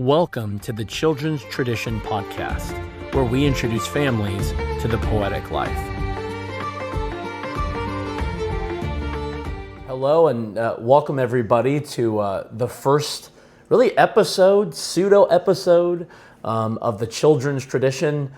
Welcome to the Children's Tradition Podcast, where we introduce families to the poetic life. Hello and welcome everybody to the first really pseudo-episode of the Children's Tradition,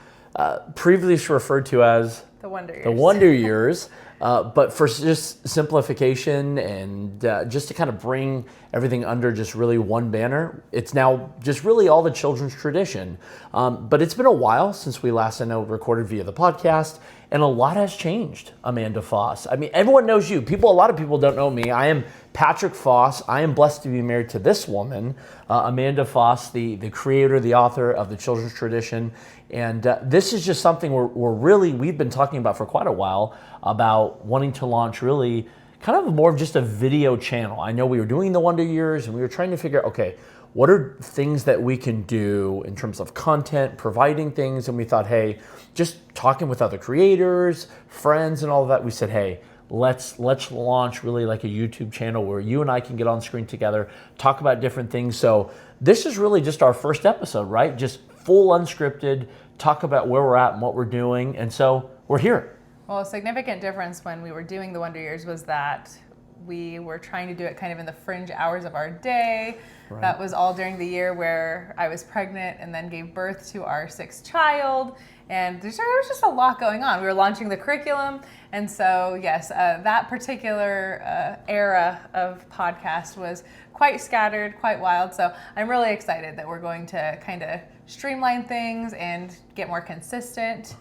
previously referred to as The Wonder Years. The Wonder Years. But for just simplification and just to kind of bring everything under just really one banner, it's now just really all the Children's Tradition. But it's been a while since we last, I know, recorded via the podcast, and a lot has changed, Amanda Foss. I mean, everyone knows you. A lot of people don't know me. I am Patrick Foss. I am blessed to be married to this woman, Amanda Foss, the creator, the author of the Children's Tradition. And this is just something we've been talking about for quite a while, about wanting to launch really kind of more of just a video channel. I know we were doing the Wonder Years and we were trying to figure out, okay, what are things that we can do in terms of content, providing things? And we thought, hey, just talking with other creators, friends and all of that, we said, hey, let's launch really like a YouTube channel where you and I can get on screen together, talk about different things. So this is really just our first episode, right? Just full unscripted, talk about where we're at and what we're doing. And so we're here. Well, a significant difference when we were doing the Wonder Years was that we were trying to do it kind of in the fringe hours of our day. Right. That was all during the year where I was pregnant and then gave birth to our sixth child. And there was just a lot going on. We were launching the curriculum. And so, yes, that particular era of podcast was quite scattered, quite wild. So I'm really excited that we're going to kind of streamline things and get more consistent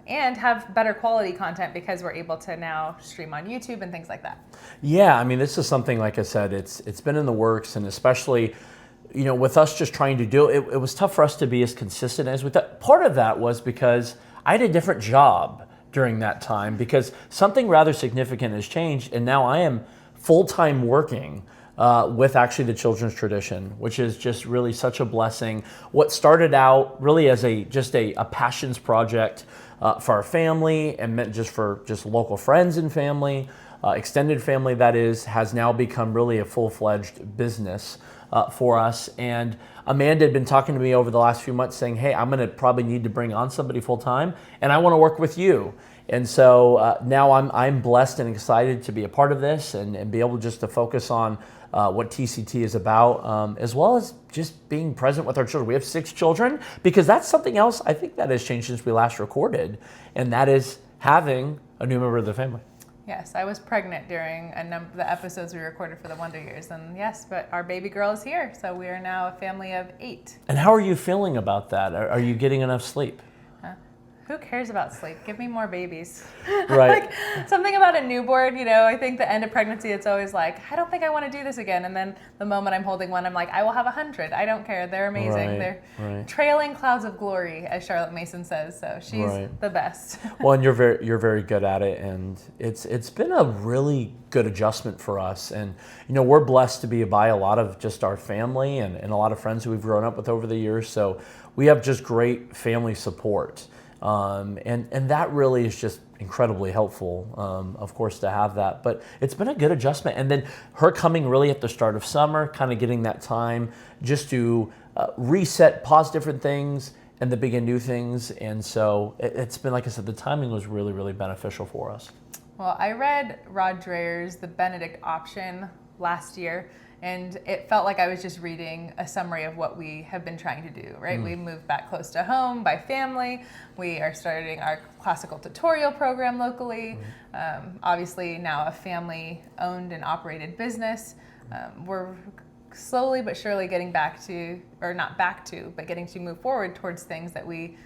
and have better quality content because we're able to now stream on YouTube and things like that. Yeah, I mean, this is something, like I said, it's been in the works, and especially, you know, with us just trying to do it, it was tough for us to be as consistent as we thought. Part of that was because I had a different job during that time, because something rather significant has changed, and now I am full-time working with actually the Children's Tradition, which is just really such a blessing. What started out really as a passions project for our family and meant just for local friends and family, extended family that is, has now become really a full-fledged business for us. And Amanda had been talking to me over the last few months saying, hey, I'm going to probably need to bring on somebody full-time, and I want to work with you. And so now I'm blessed and excited to be a part of this and be able just to focus on what TCT is about, as well as just being present with our children. We have 6 children, because that's something else I think that has changed since we last recorded, and that is having a new member of the family. Yes, I was pregnant during the episodes we recorded for the Wonder Years, and yes, but our baby girl is here, so we are now a family of 8. And how are you feeling about that? Are you getting enough sleep? Who cares about sleep? Give me more babies. Right. Like, something about a newborn, you know, I think the end of pregnancy, it's always like, I don't think I want to do this again. And then the moment I'm holding one, I'm like, I will have 100. I don't care. They're amazing. They're trailing clouds of glory, as Charlotte Mason says. So she's the best. Well, and you're very good at it. And it's been a really good adjustment for us. And, you know, we're blessed to be by a lot of just our family and a lot of friends who we've grown up with over the years. So we have just great family support. And that really is just incredibly helpful, of course, to have that. But it's been a good adjustment. And then her coming really at the start of summer, kind of getting that time just to reset, pause different things, and then begin new things. And so it's been, like I said, the timing was really, really beneficial for us. Well, I read Rod Dreher's The Benedict Option last year, and it felt like I was just reading a summary of what we have been trying to do, right? We moved back close to home by family. We are starting our classical tutorial program locally. Obviously now a family-owned and operated business. We're slowly but surely getting back to, or not back to, but getting to move forward towards things that we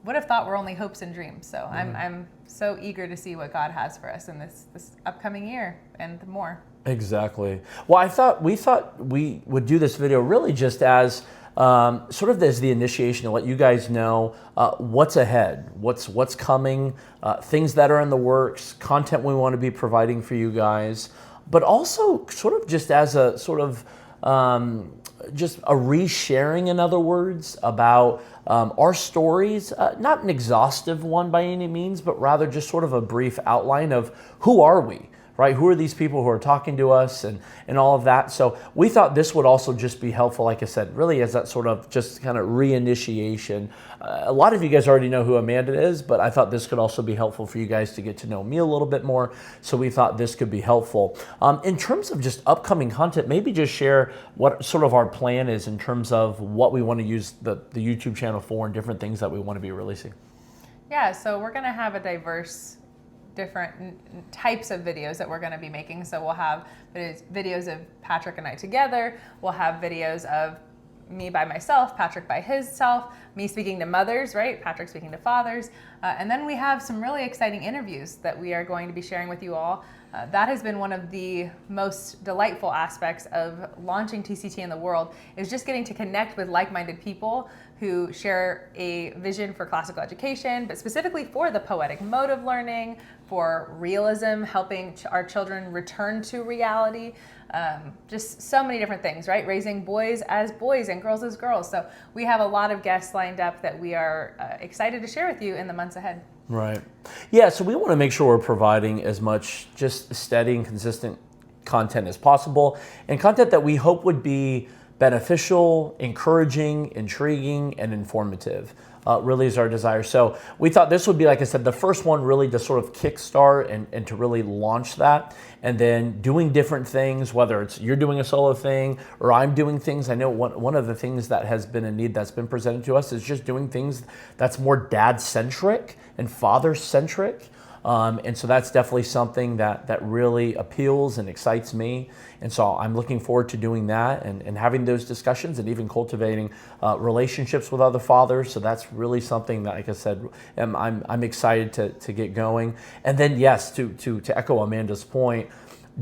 would have thought were only hopes and dreams. So I'm so eager to see what God has for us in this upcoming year and more. Exactly. Well, we thought we would do this video really just as sort of as the initiation to let you guys know what's ahead, what's coming, things that are in the works, content we want to be providing for you guys, but also sort of just as a sort of just a resharing, in other words, about our stories, not an exhaustive one by any means, but rather just sort of a brief outline of who are we, right? Who are these people who are talking to us and all of that? So we thought this would also just be helpful, like I said, really as that sort of just kind of reinitiation. A lot of you guys already know who Amanda is, but I thought this could also be helpful for you guys to get to know me a little bit more. So we thought this could be helpful. In terms of just upcoming content, maybe just share what sort of our plan is in terms of what we want to use the YouTube channel for and different things that we want to be releasing. Yeah, so we're going to have a diverse different types of videos that we're going to be making. So we'll have videos of Patrick and I together. We'll have videos of me by myself, Patrick by himself, me speaking to mothers, right? Patrick speaking to fathers. And then we have some really exciting interviews that we are going to be sharing with you all. That has been one of the most delightful aspects of launching TCT in the world, is just getting to connect with like-minded people who share a vision for classical education, but specifically for the poetic mode of learning, for realism, helping our children return to reality. Just so many different things, right? Raising boys as boys and girls as girls. So we have a lot of guests lined up that we are excited to share with you in the months ahead. Right. Yeah, so we want to make sure we're providing as much just steady and consistent content as possible, and content that we hope would be beneficial, encouraging, intriguing, and informative. Really is our desire. So we thought this would be, like I said, the first one really to sort of kickstart and to really launch that. And then doing different things, whether it's you're doing a solo thing or I'm doing things. I know one of the things that has been a need that's been presented to us is just doing things that's more dad-centric and father-centric. And so that's definitely something that really appeals and excites me. And so I'm looking forward to doing that and having those discussions and even cultivating relationships with other fathers. So that's really something that, like I said, I'm excited to get going. And then, yes, to echo Amanda's point,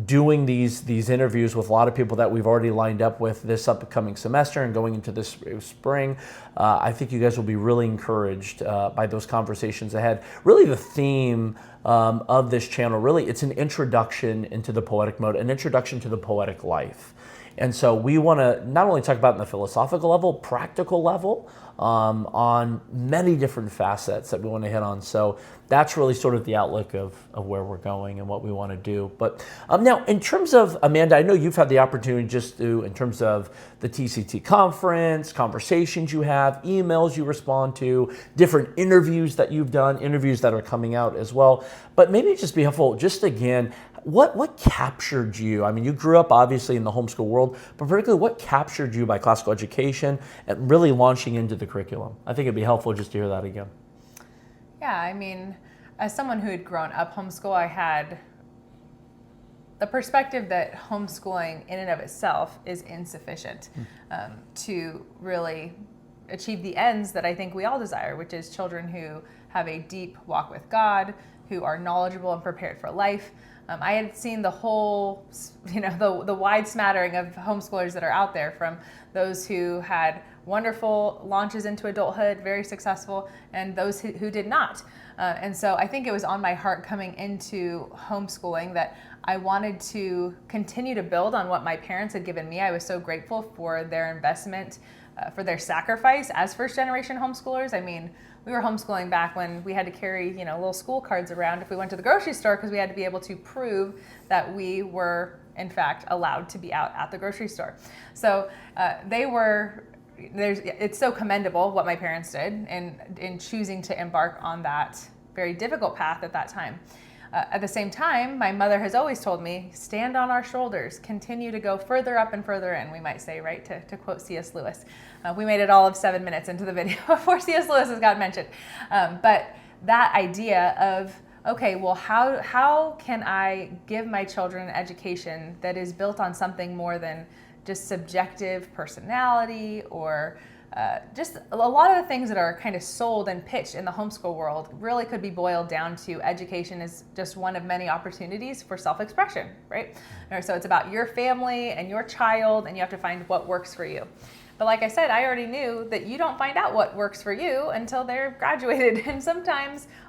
doing these interviews with a lot of people that we've already lined up with this upcoming semester and going into this spring. I think you guys will be really encouraged by those conversations ahead. Really the theme of this channel, really it's an introduction into the poetic mode, an introduction to the poetic life. And so we want to not only talk about it in the philosophical level, practical level, on many different facets that we want to hit on. So that's really sort of the outlook of where we're going and what we want to do. But now, in terms of, Amanda, I know you've had the opportunity just to, in terms of the TCT conference, conversations you have, emails you respond to, different interviews that you've done, interviews that are coming out as well. But maybe it'd just be helpful, just again, what captured you? I mean, you grew up obviously in the homeschool world, but particularly what captured you by classical education and really launching into the curriculum? I think it'd be helpful just to hear that again. Yeah, I mean, as someone who had grown up homeschool, I had the perspective that homeschooling in and of itself is insufficient to really achieve the ends that I think we all desire, which is children who have a deep walk with God, who are knowledgeable and prepared for life. I had seen the whole, the wide smattering of homeschoolers that are out there, from those who had wonderful launches into adulthood, very successful, and those who did not. And so I think it was on my heart coming into homeschooling that I wanted to continue to build on what my parents had given me. I was so grateful for their investment, for their sacrifice as first-generation homeschoolers. I mean, we were homeschooling back when we had to carry, little school cards around if we went to the grocery store, because we had to be able to prove that we were, in fact, allowed to be out at the grocery store. So it's so commendable what my parents did in choosing to embark on that very difficult path at that time. At the same time, my mother has always told me, stand on our shoulders, continue to go further up and further in, we might say, right, to quote C.S. Lewis. We made it all of 7 minutes into the video before C.S. Lewis has got mentioned. But that idea of, okay, well, how can I give my children an education that is built on something more than just subjective personality or just a lot of the things that are kind of sold and pitched in the homeschool world really could be boiled down to education is just one of many opportunities for self-expression, right? So it's about your family and your child, and you have to find what works for you. But like I said, I already knew that you don't find out what works for you until they're graduated. And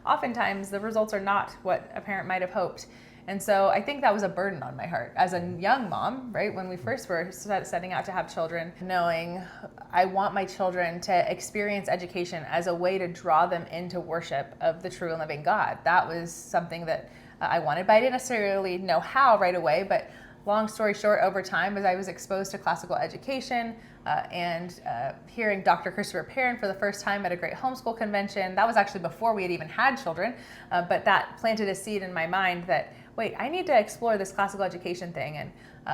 oftentimes, the results are not what a parent might have hoped. And so I think that was a burden on my heart as a young mom, right? When we first were setting out to have children, knowing I want my children to experience education as a way to draw them into worship of the true and living God. That was something that I wanted, but I didn't necessarily know how right away. But long story short, over time, as I was exposed to classical education and hearing Dr. Christopher Perrin for the first time at a great homeschool convention, that was actually before we had even had children, but that planted a seed in my mind that, wait, I need to explore this classical education thing. And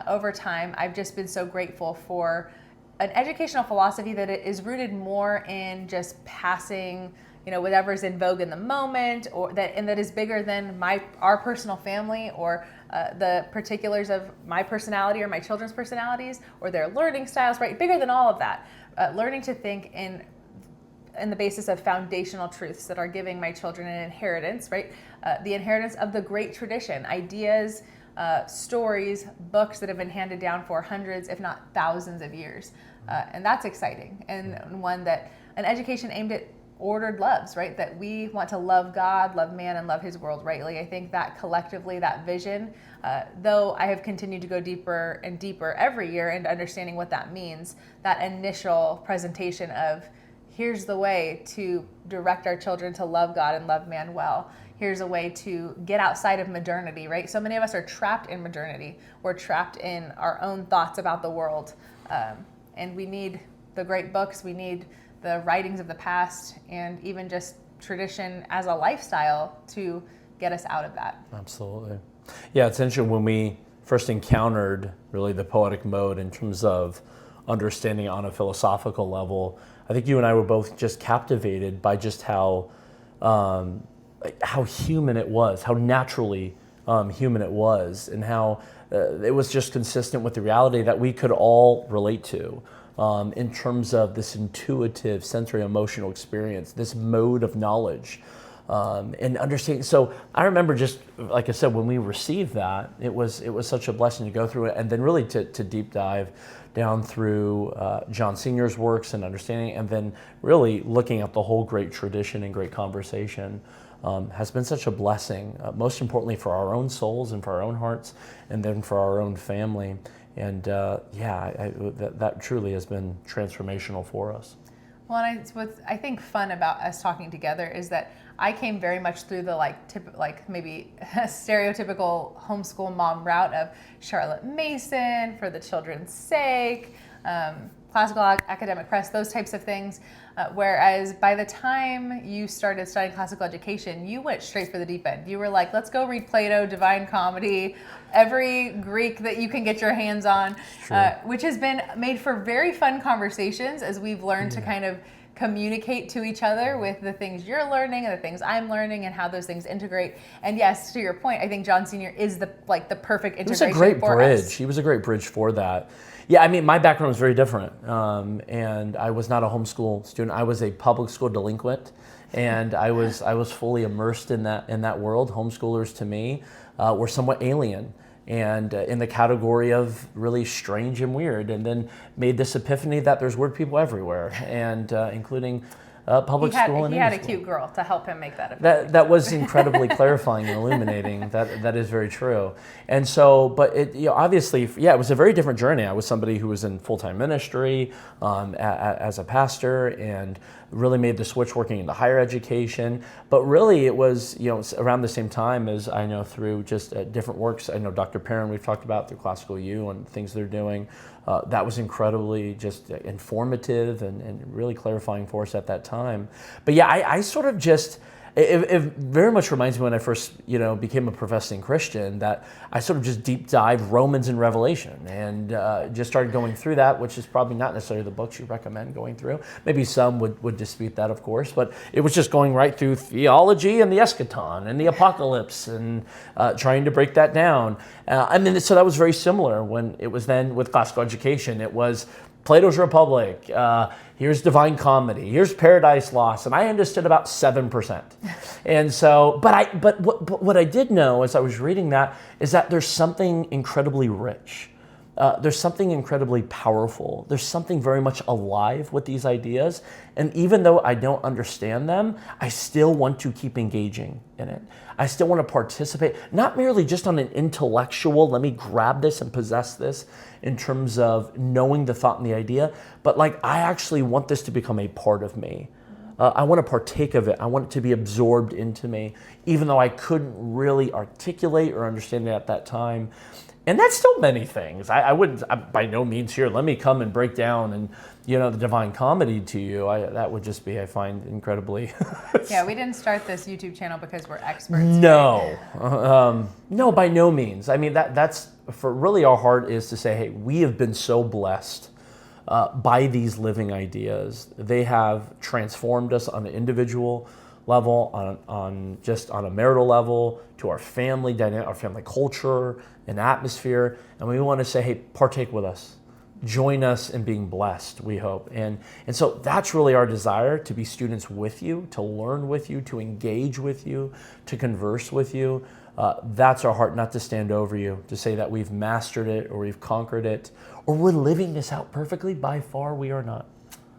over time, I've just been so grateful for an educational philosophy that it is rooted more in just passing, whatever's in vogue in the moment, and that is bigger than our personal family or the particulars of my personality or my children's personalities or their learning styles, right? Bigger than all of that. Learning to think in the basis of foundational truths that are giving my children an inheritance, right? The inheritance of the great tradition, ideas, stories, books that have been handed down for hundreds, if not thousands of years. And that's exciting. And an education aimed at ordered loves, right? That we want to love God, love man, and love his world rightly. I think that collectively, that vision, though I have continued to go deeper and deeper every year into understanding what that means, that initial presentation of here's the way to direct our children to love God and love man well. Here's a way to get outside of modernity, right? So many of us are trapped in modernity. We're trapped in our own thoughts about the world. And we need the great books. We need the writings of the past and even just tradition as a lifestyle to get us out of that. Absolutely. Yeah, it's interesting when we first encountered really the poetic mode in terms of understanding on a philosophical level. I think you and I were both just captivated by just how human it was, how naturally human it was, and how it was just consistent with the reality that we could all relate to in terms of this intuitive sensory emotional experience, this mode of knowledge and understanding. So I remember just, like I said, when we received that, it was such a blessing to go through it and then really to deep dive down through John Senior's works and understanding, and then really looking at the whole great tradition and great conversation. Has been such a blessing, most importantly for our own souls and for our own hearts, and then for our own family. And that truly has been transformational for us. Well, and what's I think fun about us talking together is that I came very much through the maybe stereotypical homeschool mom route of Charlotte Mason, For the Children's Sake, classical academic press, those types of things. Whereas by the time you started studying classical education, you went straight for the deep end. You were like, let's go read Plato, Divine Comedy, every Greek that you can get your hands on, which has been made for very fun conversations as we've learned to kind of communicate to each other with the things you're learning and the things I'm learning and how those things integrate. And yes, to your point, I think John Senior is the perfect integration. It was a great bridge. Us. He was a great bridge for that. Yeah, I mean, my background was very different, and I was not a homeschool student. I was a public school delinquent, and I was fully immersed in that world. Homeschoolers to me were somewhat alien, and in the category of really strange and weird. And then made this epiphany that there's weird people everywhere, and including public school and he had a school. cute girl to help him make that epiphany. That was incredibly clarifying and illuminating. That is very true. And so, but it obviously, it was a very different journey. I was somebody who was in full-time ministry as a pastor, and really made the switch working into higher education. But really, it was around the same time as I know through just different works. I know Dr. Perrin, we've talked about through Classical U and things they're doing. That was incredibly just informative and really clarifying for us at that time. But yeah, I sort of just, it very much reminds me when I first became a professing Christian, that I sort of just deep dived Romans and Revelation and just started going through that, which is probably not necessarily the books you recommend going through. Maybe some would dispute that, of course, but it was just going right through theology and the eschaton and the apocalypse and trying to break that down. So that was very similar when it was then with classical education. It was Plato's Republic, here's Divine Comedy, here's Paradise Lost, and I understood about 7%. And so, but what I did know as I was reading that is that there's something incredibly rich. There's something incredibly powerful. There's something very much alive with these ideas. And even though I don't understand them, I still want to keep engaging in it. I still want to participate, not merely just on an intellectual, let me grab this and possess this in terms of knowing the thought and the idea, but I actually want this to become a part of me. I want to partake of it. I want it to be absorbed into me, even though I couldn't really articulate or understand it at that time. And that's still many things. I wouldn't, by no means here, let me come and break down and, the Divine Comedy to you. That would just be, I find, incredibly... Yeah, we didn't start this YouTube channel because we're experts. No. No, by no means. I mean, that's, for really our heart is to say, hey, we have been so blessed by these living ideas. They have transformed us on an individual level, on a marital level, to our family dynamic, our family culture and atmosphere. And we want to say, hey, partake with us. Join us in being blessed, we hope. And so that's really our desire, to be students with you, to learn with you, to engage with you, to converse with you. That's our heart, not to stand over you, to say that we've mastered it or we've conquered it or we're living this out perfectly. By far, we are not.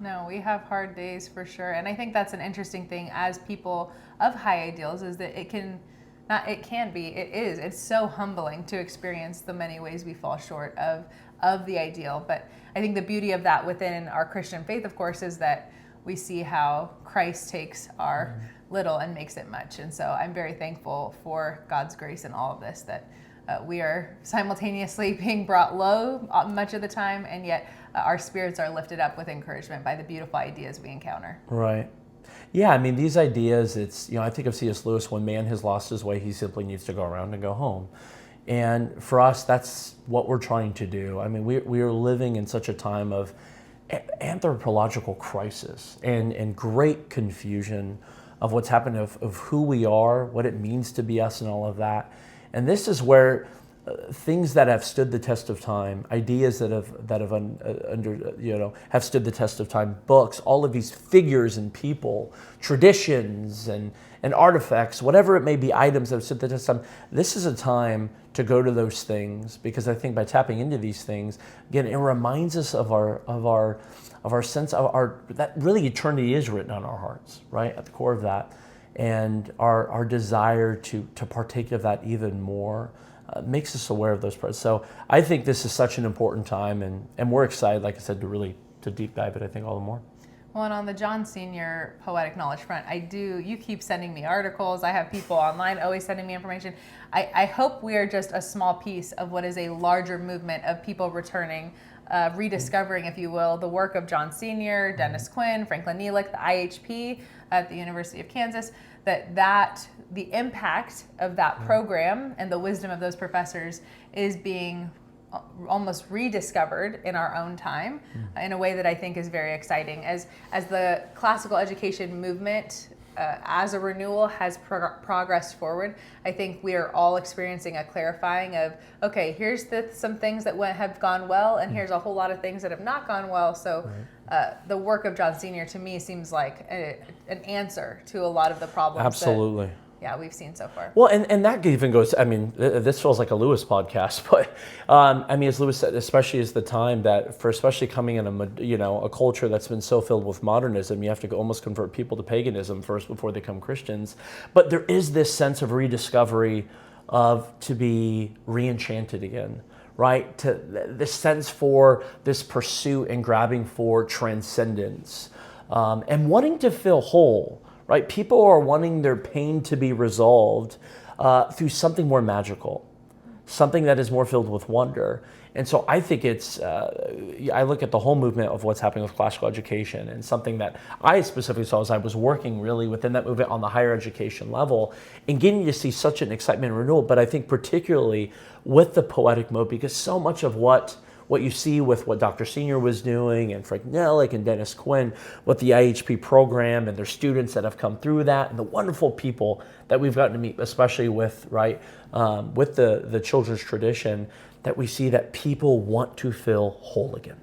No, we have hard days for sure. And I think that's an interesting thing as people of high ideals, is that it's so humbling to experience the many ways we fall short of the ideal. But I think the beauty of that within our Christian faith, of course, is that we see how Christ takes our little and makes it much. And so I'm very thankful for God's grace in all of this, that we are simultaneously being brought low much of the time, and yet our spirits are lifted up with encouragement by the beautiful ideas we encounter. Right. Yeah, I mean, these ideas, it's, I think of C.S. Lewis, when man has lost his way, he simply needs to go around and go home. And for us, that's what we're trying to do. I mean, we are living in such a time of anthropological crisis and great confusion of what's happened, of who we are, what it means to be us, and all of that. And this is where things that have stood the test of time, ideas that have stood the test of time, books, all of these figures and people, traditions and artifacts, whatever it may be, items that have stood the test of time. This is a time to go to those things, because I think by tapping into these things, again, it reminds us of our sense of that really eternity is written on our hearts, right, at the core of that, and our desire to partake of that even more. Makes us aware of those parts. So I think this is such an important time, and we're excited, like I said, to deep dive it, I think, all the more. Well, and on the John Senior poetic knowledge front, you keep sending me articles. I have people online always sending me information. I hope we are just a small piece of what is a larger movement of people returning, rediscovering, if you will, the work of John Senior, Dennis Quinn, Franklin Neelick, the IHP at the University of Kansas, that the impact of that program and the wisdom of those professors is being almost rediscovered in our own time in a way that I think is very exciting. As the classical education movement as a renewal has progressed forward, I think we are all experiencing a clarifying of, okay, here's some things that have gone well, and here's a whole lot of things that have not gone well. So the work of John Senior to me seems like an answer to a lot of the problems. Absolutely. We've seen so far. Well, and that even goes, I mean, this feels like a Lewis podcast, but I mean, as Lewis said, especially as the time that, for especially coming in a culture that's been so filled with modernism, you have to almost convert people to paganism first before they become Christians. But there is this sense of rediscovery to be re-enchanted again, right? To this sense for this pursuit and grabbing for transcendence, and wanting to feel whole. Right, people are wanting their pain to be resolved through something more magical, something that is more filled with wonder. And so I think I look at the whole movement of what's happening with classical education, and something that I specifically saw as I was working really within that movement on the higher education level, and getting to see such an excitement and renewal. But I think particularly with the poetic mode, because so much of what you see with what Dr. Senior was doing, and Frank Neelick and Dennis Quinn with the IHP program, and their students that have come through that, and the wonderful people that we've gotten to meet, especially with the children's tradition, that we see that people want to feel whole again.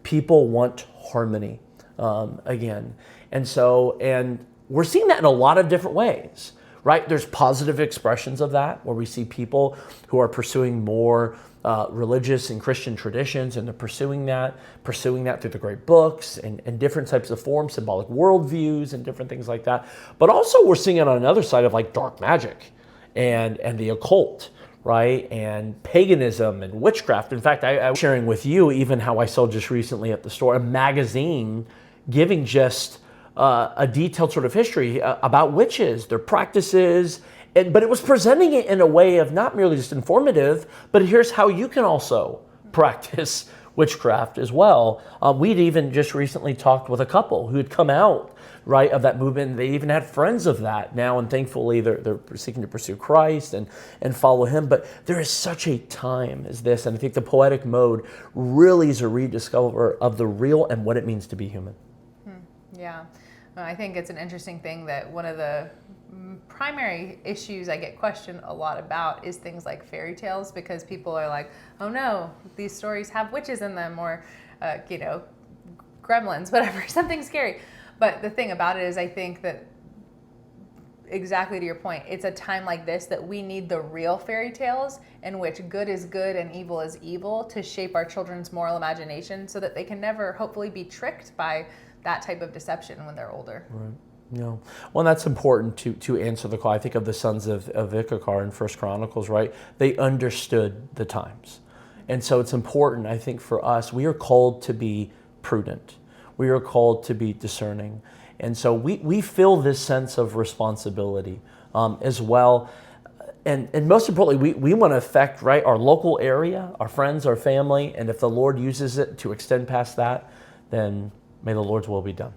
People want harmony again. And we're seeing that in a lot of different ways, right? There's positive expressions of that, where we see people who are pursuing more religious and Christian traditions, and they're pursuing that through the great books and different types of forms, symbolic worldviews and different things like that. But also we're seeing it on another side of like dark magic and the occult, right? And paganism and witchcraft. In fact, I was sharing with you even how I saw just recently at the store a magazine giving just a detailed sort of history about witches, their practices, but it was presenting it in a way of not merely just informative, but here's how you can also practice witchcraft as well. We'd even just recently talked with a couple who had come out, right, of that movement. They even had friends of that now, and thankfully they're seeking to pursue Christ and follow him. But there is such a time as this, and I think the poetic mode really is a rediscover of the real and what it means to be human. Yeah, I think it's an interesting thing that one of the primary issues I get questioned a lot about is things like fairy tales, because people are like, oh no, these stories have witches in them, or gremlins, whatever, something scary. But the thing about it is, I think that, exactly to your point, it's a time like this that we need the real fairy tales in which good is good and evil is evil to shape our children's moral imagination so that they can never hopefully be tricked by that type of deception when they're older. Right. Yeah. Well, that's important to answer the call. I think of the sons of Issachar in First Chronicles, right? They understood the times. And so it's important, I think, for us, we are called to be prudent. We are called to be discerning. And so we feel this sense of responsibility as well. And most importantly, we want to affect, right, our local area, our friends, our family. And if the Lord uses it to extend past that, then may the Lord's will be done.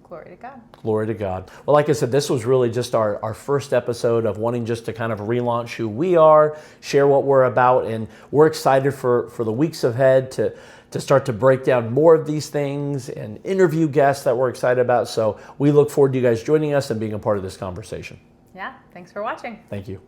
Glory to God. Glory to God. Well, like I said, this was really just our first episode of wanting just to kind of relaunch who we are, share what we're about, and we're excited for the weeks ahead to start to break down more of these things and interview guests that we're excited about. So we look forward to you guys joining us and being a part of this conversation. Yeah, thanks for watching. Thank you.